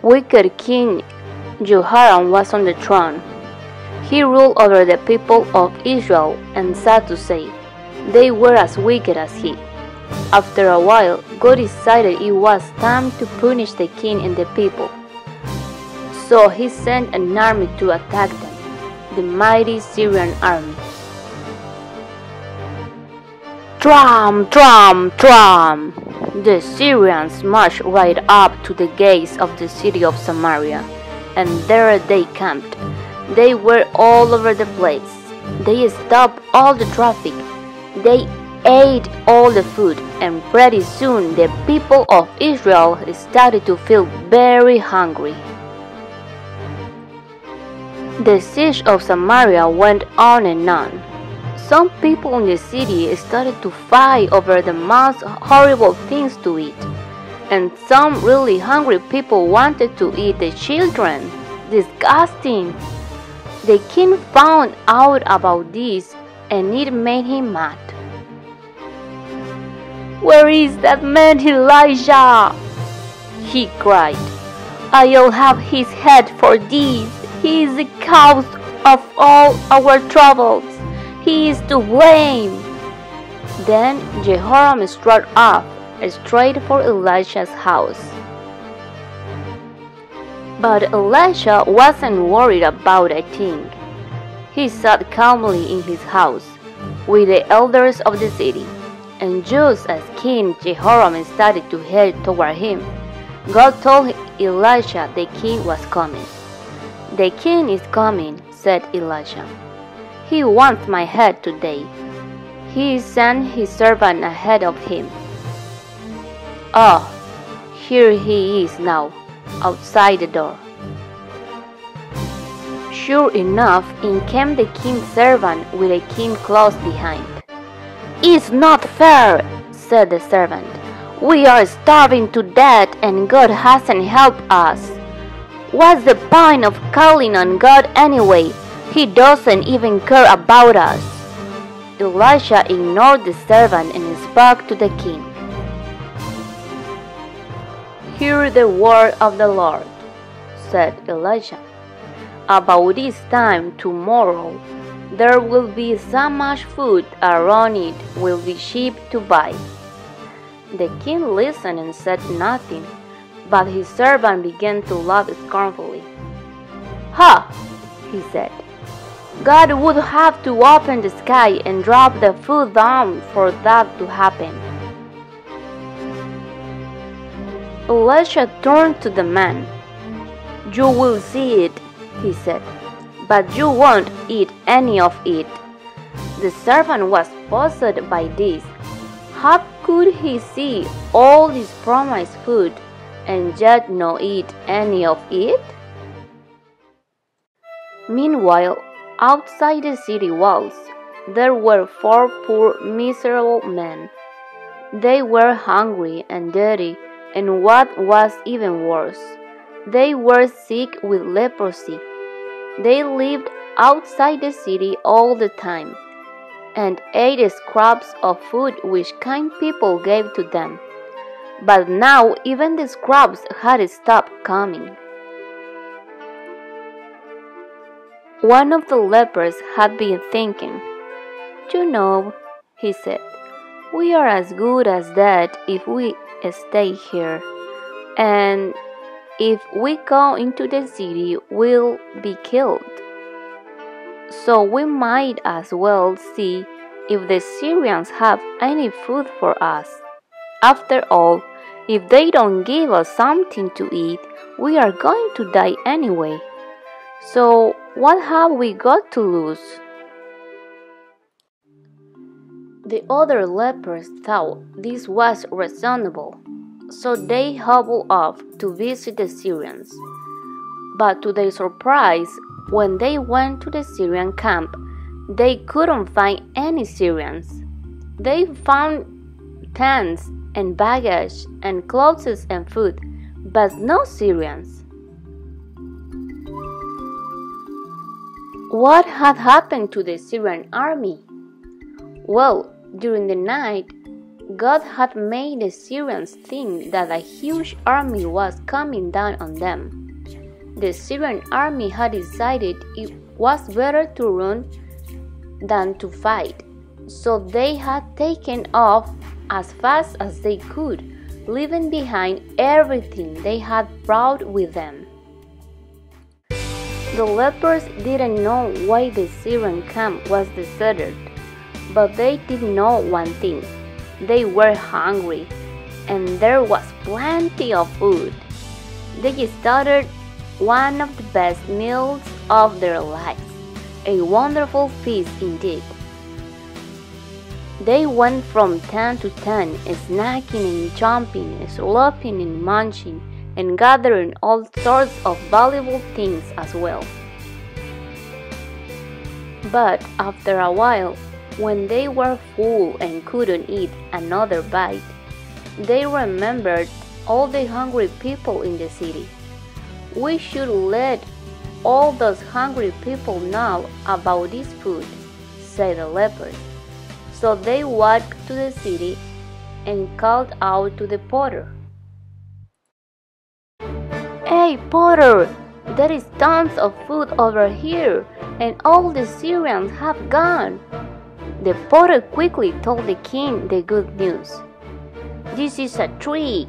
Wicked King Jehoram was on the throne. He ruled over the people of Israel, and sad to say, they were as wicked as he. After a while, God decided it was time to punish the king and the people. So he sent an army to attack them, the mighty Syrian army. Drum, drum, drum! The Syrians marched right up to the gates of the city of Samaria, and there they camped. They were all over the place. They stopped all the traffic. They ate all the food, and pretty soon the people of Israel started to feel very hungry. The siege of Samaria went on and on. Some people in the city started to fight over the most horrible things to eat, and some really hungry people wanted to eat the children. Disgusting! The king found out about this, and it made him mad. "Where is that man Elijah?" he cried. "I'll have his head for this. He is the cause of all our troubles. He is to blame." Then Jehoram strode off straight for Elisha's house. But Elisha wasn't worried about a thing. He sat calmly in his house with the elders of the city, and just as King Jehoram started to head toward him, God told Elisha the king was coming. "The king is coming," said Elisha. "He wants my head today." He sent his servant ahead of him. "Oh, here he is now, outside the door." Sure enough, in came the king's servant with a king close behind. "It's not fair," said the servant. "We are starving to death and God hasn't helped us. What's the point of calling on God anyway? He doesn't even care about us." Elisha ignored the servant and spoke to the king. "Hear the word of the Lord," said Elisha. "About this time tomorrow, there will be so much food around it will be cheap to buy." The king listened and said nothing, but his servant began to laugh scornfully. "Ha!" he said. "God would have to open the sky and drop the food down for that to happen." Elisha turned to the man. "You will see it," he said, "but you won't eat any of it." The servant was puzzled by this. How could he see all this promised food and yet not eat any of it? Meanwhile, outside the city walls, there were 4 poor, miserable men. They were hungry and dirty, and what was even worse, they were sick with leprosy. They lived outside the city all the time, and ate scraps of food which kind people gave to them. But now even the scraps had stopped coming. One of the lepers had been thinking. "You know," he said, "we are as good as dead if we stay here, and if we go into the city, we'll be killed. So we might as well see if the Syrians have any food for us. After all, if they don't give us something to eat, we are going to die anyway. So what have we got to lose?" The other lepers thought this was reasonable, so they hobbled off to visit the Syrians. But to their surprise, when they went to the Syrian camp, they couldn't find any Syrians. They found tents and baggage and clothes and food, but no Syrians. What had happened to the Syrian army? Well, during the night, God had made the Syrians think that a huge army was coming down on them. The Syrian army had decided it was better to run than to fight, so they had taken off as fast as they could, leaving behind everything they had brought with them. The lepers didn't know why the Syrian camp was deserted, but they did know one thing. They were hungry, and there was plenty of food. They started one of the best meals of their lives, a wonderful feast indeed. They went from tent to tent, snacking and jumping, slurping and munching, and gathering all sorts of valuable things as well. But after a while, when they were full and couldn't eat another bite, they remembered all the hungry people in the city. We should let all those hungry people know about this food, said the lepers. So they walked to the city and called out to the potter, "Hey, potter, there is tons of food over here, and all the Syrians have gone." The potter quickly told the king the good news. "This is a trick,"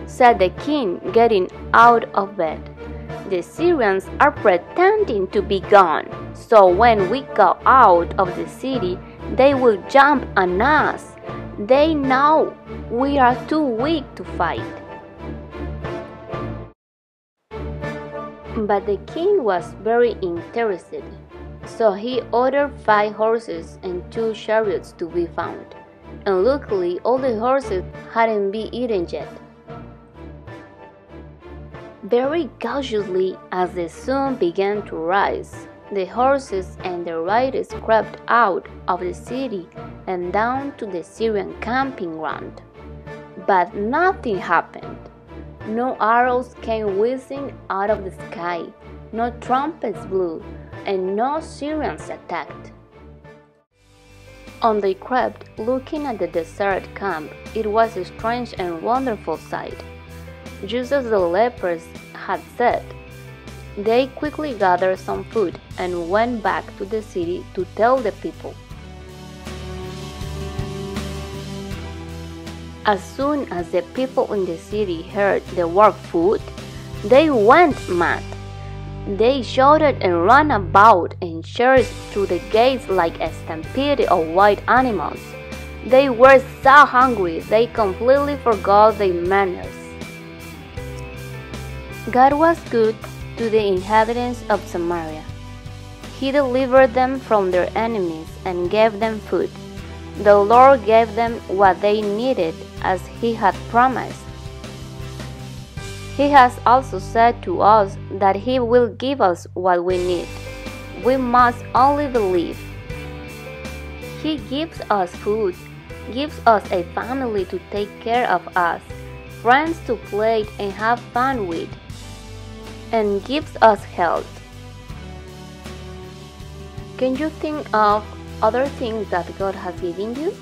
said the king, getting out of bed. "The Syrians are pretending to be gone, so when we go out of the city, they will jump on us. They know we are too weak to fight." But the king was very interested, so he ordered 5 horses and 2 chariots to be found, and luckily all the horses hadn't been eaten yet. Very cautiously, as the sun began to rise, the horses and the riders crept out of the city and down to the Syrian camping ground. But nothing happened. No arrows came whizzing out of the sky, no trumpets blew, and no Syrians attacked. On they crept, looking at the deserted camp. It was a strange and wonderful sight. Just as the lepers had said, they quickly gathered some food and went back to the city to tell the people. As soon as the people in the city heard the word food, they went mad. They shouted and ran about and charged through the gates like a stampede of wild animals. They were so hungry they completely forgot their manners. God was good to the inhabitants of Samaria. He delivered them from their enemies and gave them food. The Lord gave them what they needed as He had promised. He has also said to us that He will give us what we need. We must only believe. He gives us food, gives us a family to take care of us, friends to play and have fun with, and gives us health. Can you think of other things that God has given you?